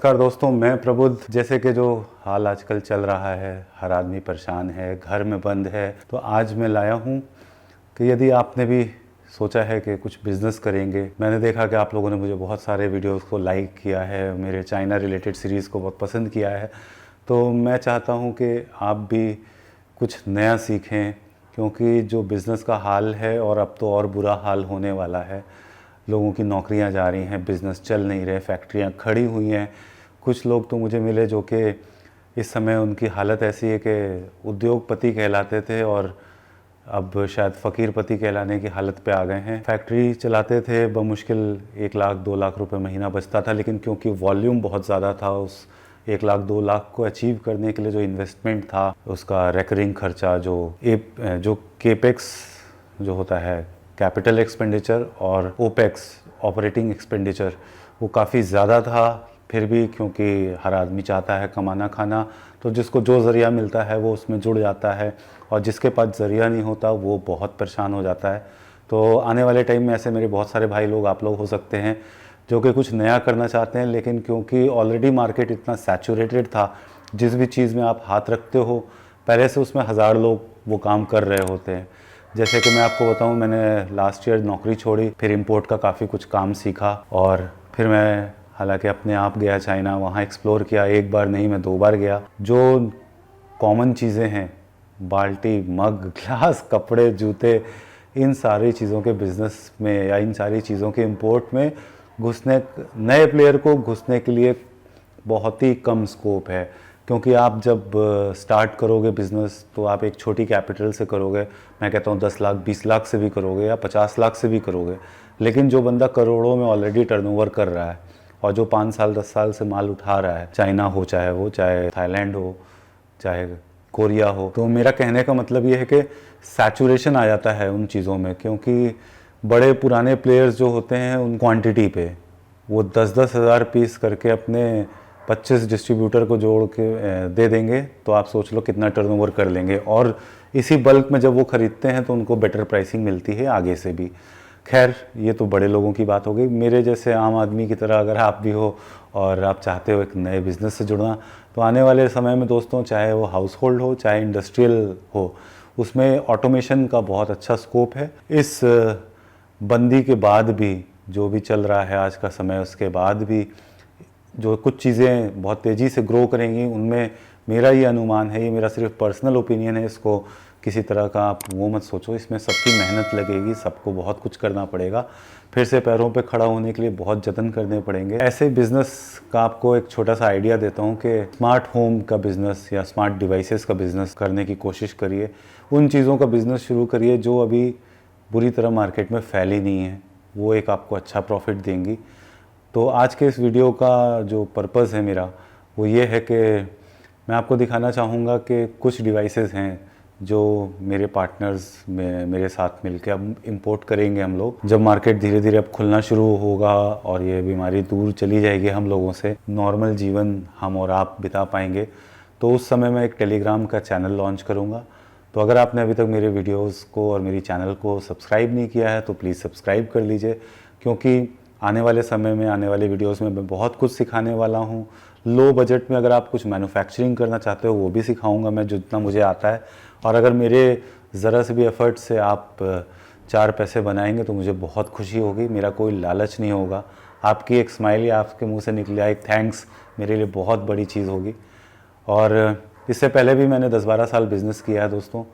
नमस्कार दोस्तों, मैं प्रबुद्ध। जैसे कि जो हाल आजकल चल रहा है, हर आदमी परेशान है, घर में बंद है, तो आज मैं लाया हूँ कि यदि आपने भी सोचा है कि कुछ बिज़नेस करेंगे। मैंने देखा कि आप लोगों ने मुझे बहुत सारे वीडियोस को लाइक किया है, मेरे चाइना रिलेटेड सीरीज़ को बहुत पसंद किया है, तो मैं चाहता हूँ कि आप भी कुछ नया सीखें, क्योंकि जो बिज़नेस का हाल है और अब तो और बुरा हाल होने वाला है। लोगों की नौकरियां जा रही हैं, बिज़नेस चल नहीं रहे, फैक्ट्रियां खड़ी हुई हैं। कुछ लोग तो मुझे मिले जो कि इस समय उनकी हालत ऐसी है कि उद्योगपति कहलाते थे और अब शायद फ़कीरपति कहलाने की हालत पे आ गए हैं। फैक्ट्री चलाते थे, बमुश्किल 1 लाख 2 लाख रुपए महीना बचता था, लेकिन क्योंकि वॉल्यूम बहुत ज़्यादा था, उस 1 लाख 2 लाख को अचीव करने के लिए जो इन्वेस्टमेंट था, उसका रेकरिंग खर्चा, जो केपेक्स जो होता है, कैपिटल एक्सपेंडिचर, और ओपेक्स ऑपरेटिंग एक्सपेंडिचर, वो काफ़ी ज़्यादा था। फिर भी क्योंकि हर आदमी चाहता है कमाना खाना, तो जिसको जो ज़रिया मिलता है वो उसमें जुड़ जाता है, और जिसके पास ज़रिया नहीं होता वो बहुत परेशान हो जाता है। तो आने वाले टाइम में ऐसे मेरे बहुत सारे भाई लोग, आप लोग हो सकते हैं, जो कि कुछ नया करना चाहते हैं, लेकिन क्योंकि ऑलरेडी मार्केट इतना सैचुरेटेड था, जिस भी चीज़ में आप हाथ रखते हो पहले से उसमें 1000 लोग वो काम कर रहे होते हैं। जैसे कि मैं आपको बताऊं, मैंने लास्ट ईयर नौकरी छोड़ी, फिर इंपोर्ट का काफ़ी कुछ काम सीखा, और फिर मैं हालांकि अपने आप गया चाइना, वहाँ एक्सप्लोर किया। एक बार नहीं, मैं 2 बार गया। जो कॉमन चीज़ें हैं, बाल्टी, मग, ग्लास, कपड़े, जूते, इन सारी चीज़ों के बिज़नेस में या इन सारी चीज़ों के इंपोर्ट में घुसने, नए प्लेयर को घुसने के लिए बहुत ही कम स्कोप है। क्योंकि आप जब स्टार्ट करोगे बिज़नेस, तो आप एक छोटी कैपिटल से करोगे। मैं कहता हूँ 10 लाख 20 लाख से भी करोगे या 50 लाख से भी करोगे, लेकिन जो बंदा करोड़ों में ऑलरेडी टर्नओवर कर रहा है और जो 5 साल 10 साल से माल उठा रहा है, चाइना हो, चाहे थाईलैंड हो, चाहे कोरिया हो, तो मेरा कहने का मतलब ये है कि सैचुरेशन आ जाता है उन चीज़ों में। क्योंकि बड़े पुराने प्लेयर्स जो होते हैं, उन क्वांटिटी पे वो 10-10 हज़ार पीस करके अपने 25 डिस्ट्रीब्यूटर को जोड़ के दे देंगे, तो आप सोच लो कितना टर्नओवर कर लेंगे। और इसी बल्क में जब वो ख़रीदते हैं तो उनको बेटर प्राइसिंग मिलती है आगे से भी। खैर, ये तो बड़े लोगों की बात हो गई। मेरे जैसे आम आदमी की तरह अगर आप भी हो और आप चाहते हो एक नए बिज़नेस से जुड़ना, तो आने वाले समय में दोस्तों, चाहे वो हाउस होल्ड हो चाहे इंडस्ट्रियल हो, उसमें ऑटोमेशन का बहुत अच्छा स्कोप है। इस बंदी के बाद भी, जो भी चल रहा है आज का समय, उसके बाद भी जो कुछ चीज़ें बहुत तेज़ी से ग्रो करेंगी, उनमें मेरा ये अनुमान है, ये मेरा सिर्फ पर्सनल ओपिनियन है, इसको किसी तरह का आप वो मत सोचो। इसमें सबकी मेहनत लगेगी, सबको बहुत कुछ करना पड़ेगा, फिर से पैरों पे खड़ा होने के लिए बहुत जतन करने पड़ेंगे। ऐसे बिज़नेस का आपको एक छोटा सा आइडिया देता हूँ कि स्मार्ट होम का बिज़नेस या स्मार्ट डिवाइसेस का बिज़नेस करने की कोशिश करिए। उन चीज़ों का बिज़नेस शुरू करिए जो अभी बुरी तरह मार्केट में फैली नहीं है, वो एक आपको अच्छा प्रॉफिट देंगी। तो आज के इस वीडियो का जो पर्पज़ है मेरा, वो ये है कि मैं आपको दिखाना चाहूँगा कि कुछ डिवाइसेस हैं जो मेरे पार्टनर्स में मेरे साथ मिलकर अब इंपोर्ट करेंगे हम लोग। जब मार्केट धीरे धीरे अब खुलना शुरू होगा और ये बीमारी दूर चली जाएगी हम लोगों से, नॉर्मल जीवन हम और आप बिता पाएंगे, तो उस समय मैं एक टेलीग्राम का चैनल लॉन्च करूँगा। तो अगर आपने अभी तक मेरे वीडियोज़ को और मेरी चैनल को सब्सक्राइब नहीं किया है तो प्लीज़ सब्सक्राइब कर लीजिए, क्योंकि आने वाले समय में, आने वाले वीडियोस में मैं बहुत कुछ सिखाने वाला हूँ। लो बजट में अगर आप कुछ मैन्युफैक्चरिंग करना चाहते हो, वो भी सिखाऊंगा मैं, जितना मुझे आता है। और अगर मेरे ज़रा से भी एफर्ट से आप 4 पैसे बनाएंगे तो मुझे बहुत खुशी होगी। मेरा कोई लालच नहीं होगा, आपकी एक स्माइल या आपके मुँह से निकले एक थैंक्स मेरे लिए बहुत बड़ी चीज़ होगी। और इससे पहले भी मैंने 10-12 साल बिज़नेस किया है दोस्तों।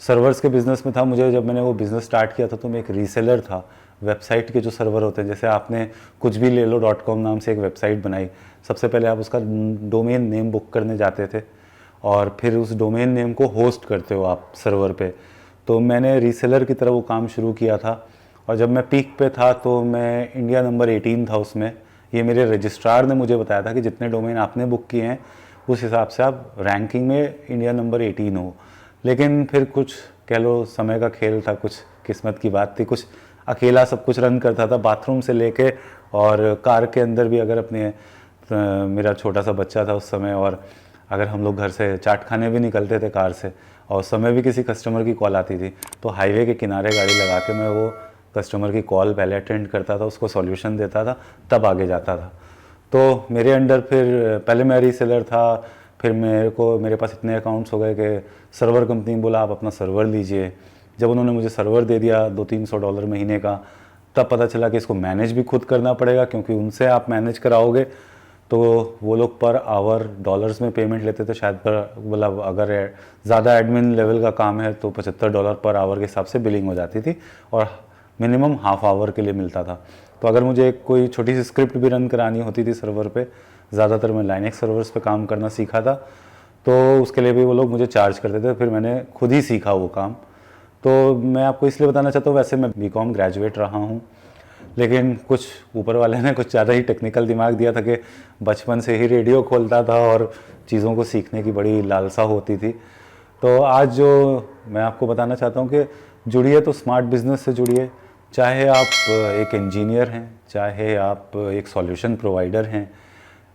सर्वर्स के बिज़नेस में था। मुझे जब मैंने वो बिज़नेस स्टार्ट किया था तो मैं एक रीसेलर था। वेबसाइट के जो सर्वर होते हैं, जैसे आपने कुछ भी ले लो .com नाम से एक वेबसाइट बनाई, सबसे पहले आप उसका डोमेन नेम बुक करने जाते थे और फिर उस डोमेन नेम को होस्ट करते हो आप सर्वर पे। तो मैंने रीसेलर की तरह वो काम शुरू किया था, और जब मैं पीक पे था तो मैं इंडिया नंबर 18 था उसमें। ये मेरे रजिस्ट्रार ने मुझे बताया था कि जितने डोमेन आपने बुक किए हैं उस हिसाब से आप रैंकिंग में इंडिया नंबर 18 हो। लेकिन फिर कुछ कह लो समय का खेल था, कुछ किस्मत की बात थी, कुछ अकेला सब कुछ रन करता था, बाथरूम से लेके और कार के अंदर भी। अगर अपने मेरा छोटा सा बच्चा था उस समय, और अगर हम लोग घर से चाट खाने भी निकलते थे कार से, और उस समय भी किसी कस्टमर की कॉल आती थी, तो हाईवे के किनारे गाड़ी लगा के मैं वो कस्टमर की कॉल पहले अटेंड करता था, उसको सॉल्यूशन देता था, तब आगे जाता था। तो मेरे अंडर फिर पहले मैं रीसेलर था, फिर मेरे पास इतने अकाउंट्स हो गए कि सर्वर कंपनी बोला आप अपना सर्वर लीजिए। जब उन्होंने मुझे सर्वर दे दिया $200-300 महीने का, तब पता चला कि इसको मैनेज भी खुद करना पड़ेगा, क्योंकि उनसे आप मैनेज कराओगे तो वो लोग पर आवर डॉलर्स में पेमेंट लेते थे शायद, पर मतलब अगर ज़्यादा एडमिन लेवल का काम है तो $75 पर आवर के हिसाब से बिलिंग हो जाती थी, और मिनिमम हाफ आवर के लिए मिलता था। तो अगर मुझे कोई छोटी सी स्क्रिप्ट भी रन करानी होती थी सर्वर पे, ज़्यादातर मैं लाइनेक्स सर्वर्स पे काम करना सीखा था, तो उसके लिए भी वो लोग मुझे चार्ज करते थे। फिर मैंने खुद ही सीखा वो काम। तो मैं आपको इसलिए बताना चाहता हूँ, वैसे मैं बीकॉम ग्रेजुएट रहा हूँ, लेकिन कुछ ऊपर वाले ने कुछ ज़्यादा ही टेक्निकल दिमाग दिया था कि बचपन से ही रेडियो खोलता था और चीज़ों को सीखने की बड़ी लालसा होती थी। तो आज जो मैं आपको बताना चाहता हूँ कि जुड़िए तो स्मार्ट बिजनेस से जुड़िए, चाहे आप एक इंजीनियर हैं, चाहे आप एक सॉल्यूशन प्रोवाइडर हैं,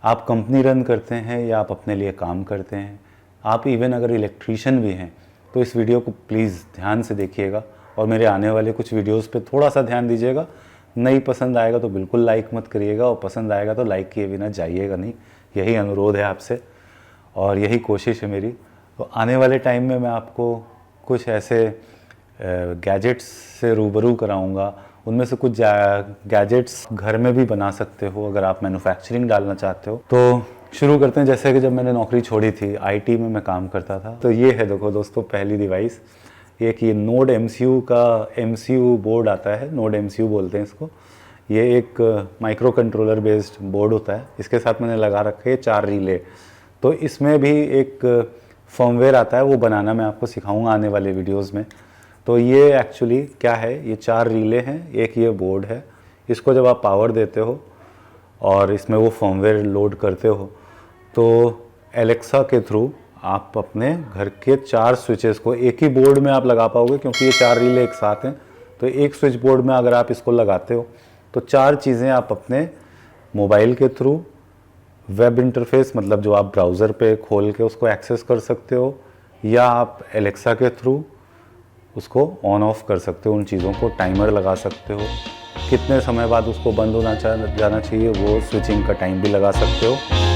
आप कंपनी रन करते हैं या आप अपने लिए काम करते हैं, आप इवन अगर इलेक्ट्रीशियन भी हैं, तो इस वीडियो को प्लीज़ ध्यान से देखिएगा और मेरे आने वाले कुछ वीडियोस पे थोड़ा सा ध्यान दीजिएगा। नहीं पसंद आएगा तो बिल्कुल लाइक मत करिएगा, और पसंद आएगा तो लाइक किए बिना जाइएगा नहीं। यही अनुरोध है आपसे और यही कोशिश है मेरी। तो आने वाले टाइम में मैं आपको कुछ ऐसे गैजेट्स से रूबरू कराऊंगा। उनमें से कुछ गैजेट्स घर में भी बना सकते हो अगर आप मैन्युफैक्चरिंग डालना चाहते हो। तो शुरू करते हैं। जैसे कि जब मैंने नौकरी छोड़ी थी, आईटी में मैं काम करता था, तो ये है देखो दोस्तों पहली डिवाइस। एक ये नोड एमसीयू का एमसीयू बोर्ड आता है, नोड एमसीयू बोलते हैं इसको। ये एक माइक्रो कंट्रोलर बेस्ड बोर्ड होता है। इसके साथ मैंने लगा रखे 4 रिले। तो इसमें भी एक फर्मवेयर आता है, वो बनाना मैं आपको सिखाऊंगा आने वाले वीडियोस में। तो ये एक्चुअली क्या है, ये 4 रिले हैं, एक ये बोर्ड है। इसको जब आप पावर देते हो और इसमें वो फर्मवेयर लोड करते हो, तो एलेक्सा के थ्रू आप अपने घर के 4 स्विचेस को एक ही बोर्ड में आप लगा पाओगे, क्योंकि ये 4 रिले एक साथ हैं। तो एक स्विच बोर्ड में अगर आप इसको लगाते हो तो 4 चीज़ें आप अपने मोबाइल के थ्रू, वेब इंटरफेस मतलब जो आप ब्राउज़र पे खोल के उसको एक्सेस कर सकते हो, या आप एलेक्सा के थ्रू उसको ऑन ऑफ कर सकते हो। उन चीज़ों को टाइमर लगा सकते हो, कितने समय बाद उसको बंद होना जाना चाहिए वो स्विचिंग का टाइम भी लगा सकते हो।